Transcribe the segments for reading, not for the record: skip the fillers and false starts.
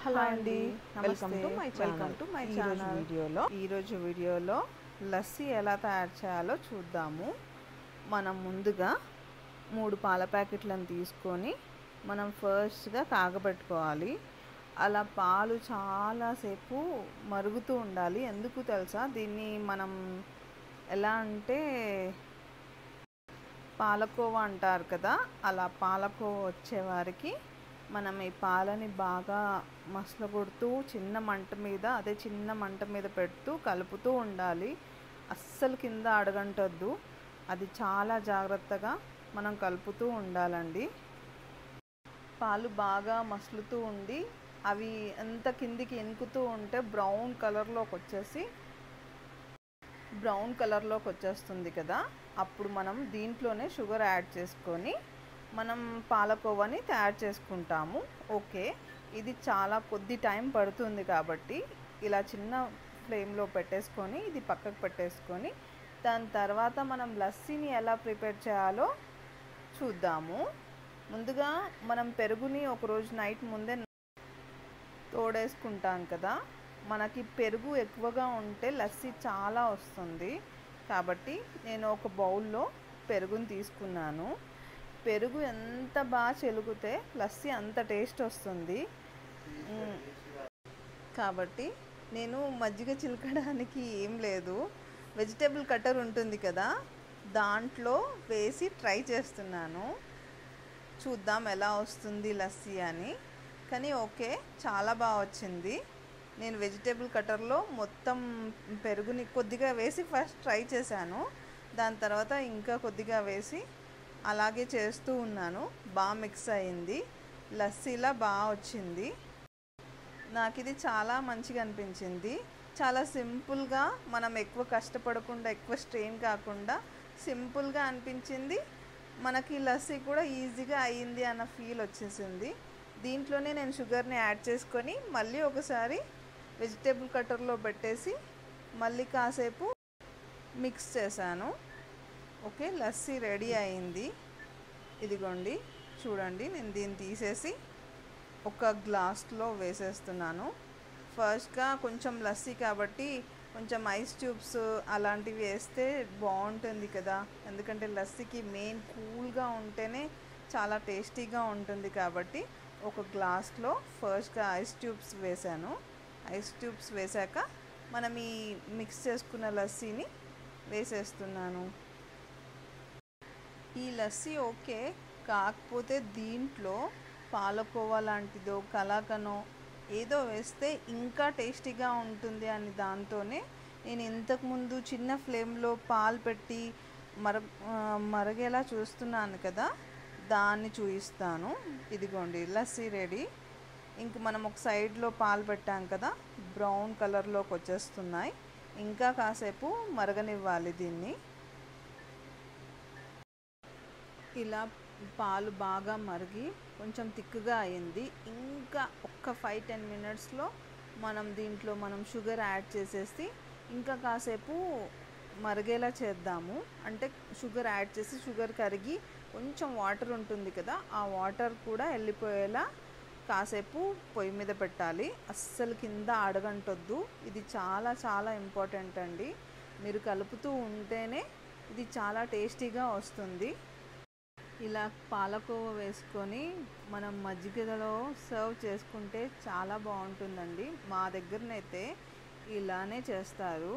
Hello hi అండి, అండి, welcome welcome to my channel. ఈరోజు వీడియోలో లస్సీ ఎలా తయారు చేయాలో చూద్దాము. మనం ముందుగా 3 పాల ప్యాకెట్లను తీసుకొని మనం ఫస్ట్గా కాగబెట్టుకోవాలి. అలా పాలు చాలాసేపు మరుగుతూ ఉండాలి. ఎందుకు తెలుసా? దీన్ని మనం ఎలా అంటే పాలకోవా అంటారు కదా, అలా పాలకోవా వచ్చేవారికి మనం ఈ పాలని బాగా మసలగొడుతూ చిన్న మంట మీద పెడుతూ కలుపుతూ ఉండాలి. అస్సలు కింద అడగంటొద్దు. అది చాలా జాగ్రత్తగా మనం కలుపుతూ ఉండాలండి. పాలు బాగా మసులుతూ ఉండి అవి ఎంత కిందికి ఎనుకుతూ ఉంటే బ్రౌన్ కలర్లోకి వచ్చేస్తుంది కదా, అప్పుడు మనం దీంట్లోనే షుగర్ యాడ్ చేసుకొని మనం పాలకోవాని తయారు చేసుకుంటాము. ఓకే, ఇది చాలా కొద్ది టైం పడుతుంది కాబట్టి ఇలా చిన్న ఫ్లేమ్లో పెట్టేసుకొని ఇది పక్కకు పెట్టేసుకొని దాని తర్వాత మనం లస్సీని ఎలా ప్రిపేర్ చేయాలో చూద్దాము. ముందుగా మనం పెరుగుని ఒకరోజు నైట్ ముందే తోడేసుకుంటాం కదా. మనకి పెరుగు ఎక్కువగా ఉంటే లస్సీ చాలా వస్తుంది. కాబట్టి నేను ఒక బౌల్లో పెరుగుని తీసుకున్నాను. పెరుగు ఎంత బాగా చెలుగుతే లస్సీ అంత టేస్ట్ వస్తుంది. కాబట్టి నేను మజ్జిగ చిలకడానికి ఏం లేదు, వెజిటేబుల్ కట్టర్ ఉంటుంది కదా, దాంట్లో వేసి ట్రై చేస్తున్నాను. చూద్దాం ఎలా వస్తుంది లస్సీ అని. కానీ ఓకే, చాలా బాగా వచ్చింది. నేను వెజిటేబుల్ కట్టర్లో మొత్తం పెరుగుని కొద్దిగా వేసి ఫస్ట్ ట్రై చేశాను. దాని తర్వాత ఇంకా కొద్దిగా వేసి అలాగే చేస్తూ ఉన్నాను. బాగా మిక్స్ అయింది, లస్సీలా బాగా వచ్చింది. నాకు ఇది చాలా మంచిగా అనిపించింది. చాలా సింపుల్గా, మనం ఎక్కువ కష్టపడకుండా ఎక్కువ స్ట్రెయిన్ కాకుండా సింపుల్గా అనిపించింది. మనకి లస్సీ కూడా ఈజీగా అయ్యింది అన్న ఫీల్ వచ్చేసింది. దీంట్లోనే నేను షుగర్ని యాడ్ చేసుకొని మళ్ళీ ఒకసారి వెజిటేబుల్ కట్టర్లో పెట్టేసి మళ్ళీ కాసేపు మిక్స్ చేశాను. ఓకే, లస్సీ రెడీ అయింది. ఇదిగోండి చూడండి, నేను దీన్ని తీసేసి ఒక గ్లాస్లో వేసేస్తున్నాను. ఫస్ట్గా కొంచెం లస్సీ కాబట్టి కొంచెం ఐస్ ట్యూబ్స్ అలాంటివి వేస్తే బాగుంటుంది కదా, ఎందుకంటే లస్సీకి మెయిన్ కూల్గా ఉంటేనే చాలా టేస్టీగా ఉంటుంది. కాబట్టి ఒక గ్లాస్లో ఫస్ట్గా ఐస్ ట్యూబ్స్ వేసాను. ఐస్ ట్యూబ్స్ వేసాక మనం ఈ మిక్స్ చేసుకున్న లస్సీని వేసేస్తున్నాను. ఈ లస్సీ ఓకే, కాకపోతే దీంట్లో పాలకోవా లాంటిదో కలాకనో ఏదో వేస్తే ఇంకా టేస్టీగా ఉంటుంది అని దాంతోనే నేను ఇంతకుముందు చిన్న ఫ్లేమ్లో పాలు పెట్టి మరగేలా చూస్తున్నాను కదా, దాన్ని చూపిస్తాను. ఇదిగోండి లస్సీ రెడీ. ఇంక మనం ఒక సైడ్లో పాలు పెట్టాం కదా, బ్రౌన్ కలర్లోకి వచ్చేస్తున్నాయి. ఇంకా కాసేపు మరగనివ్వాలి దీన్ని. ఇలా పాలు బాగా మరిగి కొంచెం థిక్గా అయింది. ఇంకా ఒక్క 5-10 మినిట్స్లో మనం దీంట్లో షుగర్ యాడ్ చేసేసి ఇంకా కాసేపు మరిగేలా చేద్దాము. అంటే షుగర్ యాడ్ చేసి షుగర్ కరిగి కొంచెం వాటర్ ఉంటుంది కదా, ఆ వాటర్ కూడా వెళ్ళిపోయేలా కాసేపు పొయ్యి మీద పెట్టాలి. అస్సలు కింద అడగంటొద్దు. ఇది చాలా చాలా ఇంపార్టెంట్ అండి. మీరు కలుపుతూ ఉంటేనే ఇది చాలా టేస్టీగా వస్తుంది. ఇలా పాలకోవా వేసుకొని మనం మజ్జిగలో సర్వ్ చేసుకుంటే చాలా బాగుంటుందండి. మా దగ్గరనైతే ఇలానే చేస్తారు,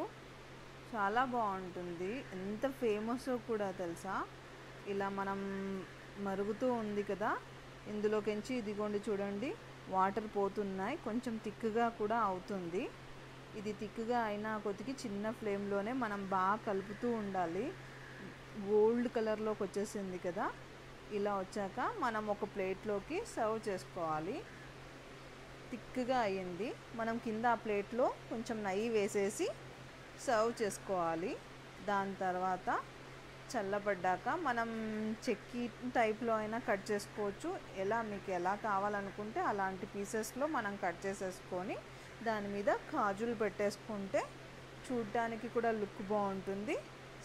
చాలా బాగుంటుంది. ఎంత ఫేమస్ కూడా తెలుసా. ఇలా మనం మరుగుతూ ఉంది కదా, ఇందులోకించి ఇదిగోండి చూడండి వాటర్ పోతున్నాయి, కొంచెం థిక్గా కూడా అవుతుంది. ఇది థిక్గా అయినా కొద్దిగా చిన్న ఫ్లేమ్లోనే మనం బాగా కలుపుతూ ఉండాలి. గోల్డ్ కలర్లోకి వచ్చేసింది కదా, ఇలా వచ్చాక మనం ఒక ప్లేట్లోకి సర్వ్ చేసుకోవాలి. థిక్గా అయ్యింది. మనం కింద ఆ ప్లేట్లో కొంచెం నెయ్యి వేసేసి సర్వ్ చేసుకోవాలి. దాని తర్వాత చల్లబడ్డాక మనం చెక్కీ టైప్లో అయినా కట్ చేసుకోవచ్చు. మీకు ఎలా కావాలనుకుంటే అలాంటి పీసెస్లో మనం కట్ చేసేసుకొని దాని మీద కాజులు పెట్టేసుకుంటే చూడడానికి కూడా లుక్ బాగుంటుంది,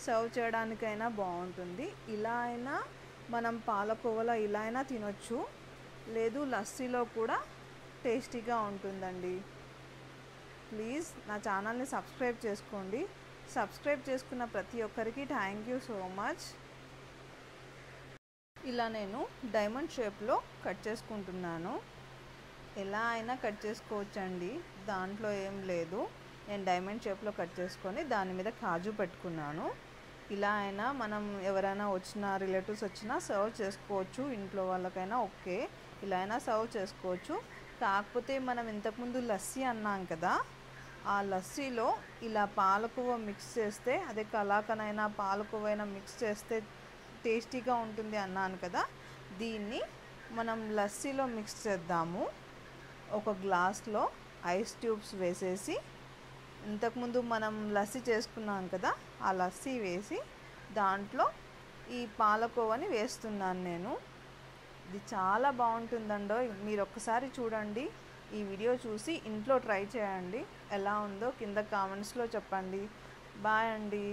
సర్వ్ చేయడానికైనా బాగుంటుంది. ఇలా అయినా మనం పాలకోవలో ఇలా అయినా తినొచ్చు, లేదు లస్సీలో కూడా టేస్టీగా ఉంటుందండి. ప్లీజ్ నా ఛానల్ని సబ్స్క్రైబ్ చేసుకోండి. సబ్స్క్రైబ్ చేసుకున్న ప్రతి ఒక్కరికి థ్యాంక్ యూ సో మచ్. ఇలా నేను డైమండ్ షేప్లో కట్ చేసుకుంటున్నాను. ఎలా అయినా కట్ చేసుకోవచ్చండి, దాంట్లో ఏం లేదు. నేను డైమండ్ షేప్లో కట్ చేసుకొని దాని మీద కాజు పెట్టుకున్నాను. ఇలా అయినా మనం ఎవరైనా వచ్చినా రిలేటివ్స్ వచ్చినా సర్వ్ చేసుకోవచ్చు, ఇంట్లో వాళ్ళకైనా ఓకే, ఇలా అయినా సర్వ్ చేసుకోవచ్చు. కాకపోతే మనం ఇంతకుముందు లస్సీ అన్నాం కదా, ఆ లస్సీలో ఇలా పాలకోవా మిక్స్ చేస్తే, అదే కలాకనైనా పాలకోవైనా మిక్స్ చేస్తే టేస్టీగా ఉంటుంది అన్నాను కదా, దీన్ని మనం లస్సీలో మిక్స్ చేద్దాము. ఒక గ్లాస్లో ఐస్ ట్యూబ్స్ వేసేసి, ఇంతకుముందు మనం లస్సీ చేసుకున్నాం కదా, ఆ లస్సీ వేసి దాంట్లో ఈ పాలకోవాని వేస్తున్నాను నేను. ఇది చాలా బాగుంటుందండో, మీరు ఒక్కసారి చూడండి. ఈ వీడియో చూసి ఇంట్లో ట్రై చేయండి, ఎలా ఉందో కింద కామెంట్స్లో చెప్పండి. బాయ్ అండి.